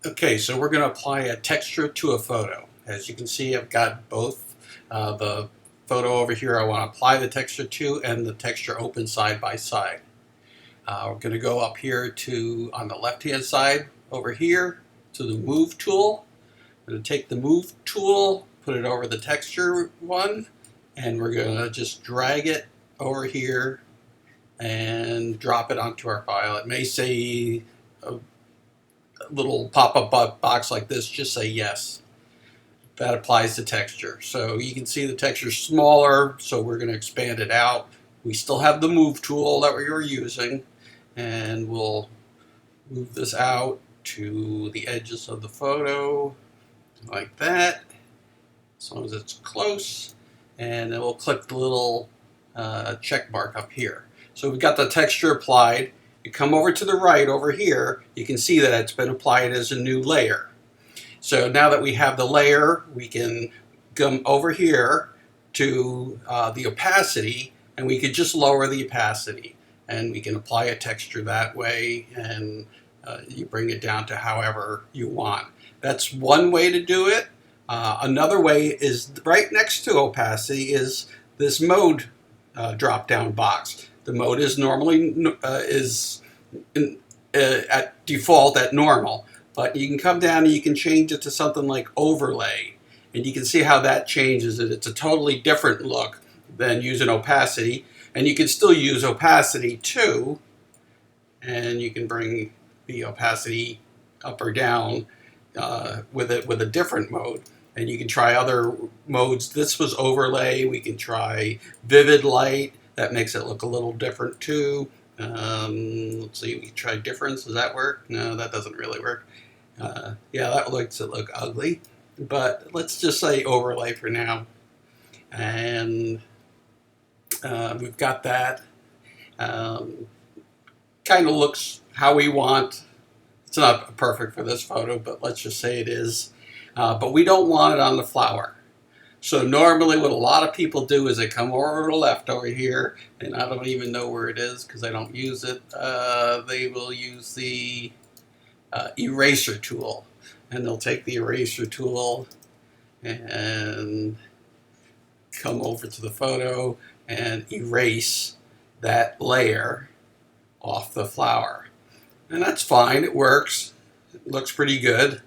Okay, so we're going to apply a texture to a photo. As you can see, I've got both the photo over here I want to apply the texture to and the texture open side by side. We're going to go up here to, on the left-hand side over here, to the Move tool. I'm going to take the Move tool, put it over the texture one, and we're going to just drag it over here and drop it onto our file. It may say a little pop-up box like this, just say yes. That applies to texture. So you can see the texture smaller, so we're going to expand it out. We still have the Move tool that we were using, and we'll move this out to the edges of the photo like that, as long as it's close, and then we'll click the little check mark up here. So we've got the texture applied. You come over to the right over here, you can see that it's been applied as a new layer. So now that we have the layer, we can come over here to the opacity, and we could just lower the opacity, and we can apply a texture that way, and you bring it down to however you want. That's one way to do it. Another way is right next to opacity is this mode drop-down box. The mode is normally at default at normal, but you can come down and you can change it to something like overlay, and you can see how that changes it. It's a totally different look than using opacity, and you can still use opacity too, and you can bring the opacity up or down with a different mode. And you can try other modes. This was overlay. We can try vivid light. That makes it look a little different too. Let's see, we can try difference. Does that work? No, that doesn't really work. Yeah, that makes it look ugly. But let's just say overlay for now. And we've got that. Kind of looks how we want. It's not perfect for this photo, but let's just say it is. But we don't want it on the flower. So normally what a lot of people do is they come over to the left over here, and I don't even know where it is because I don't use it. They will use the eraser tool. And they'll take the eraser tool and come over to the photo and erase that layer off the flower. And that's fine, it works. It looks pretty good.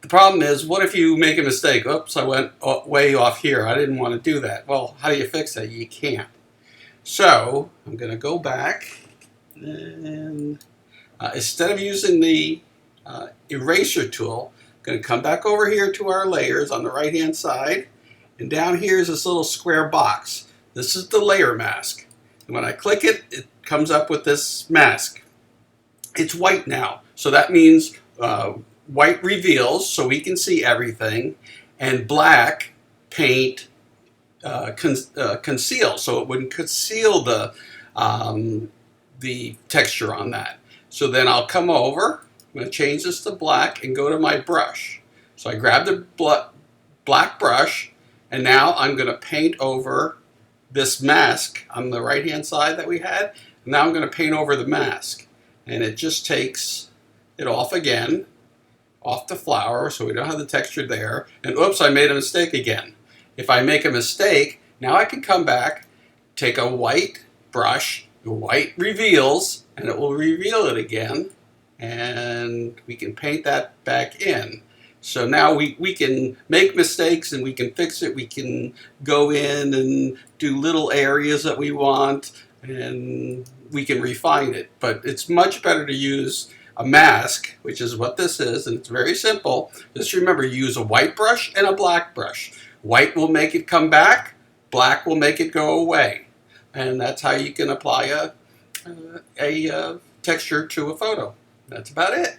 The problem is, what if you make a mistake? Oops, I went way off here. I didn't want to do that. Well, how do you fix that? You can't. So I'm going to go back, and instead of using the eraser tool, I'm going to come back over here to our layers on the right-hand side, and down here is this little square box. This is the layer mask. And when I click it, it comes up with this mask. It's white now, so that means white reveals, so we can see everything, and black paint conceals, so it wouldn't conceal the texture on that. So then I'll come over, I'm going to change this to black and go to my brush. So I grab the black brush, and now I'm going to paint over this mask on the right hand side that we had. And now I'm going to paint over the mask, and it just takes it off again, off the flower, so we don't have the texture there. And oops, I made a mistake again. If I make a mistake, now I can come back, take a white brush, the white reveals, and it will reveal it again, and we can paint that back in. So now we can make mistakes and we can fix it. We can go in and do little areas that we want, and we can refine it. But it's much better to use a mask, which is what this is, and it's very simple. Just remember, use a white brush and a black brush. White will make it come back, black will make it go away. And that's how you can apply a texture to a photo. That's about it.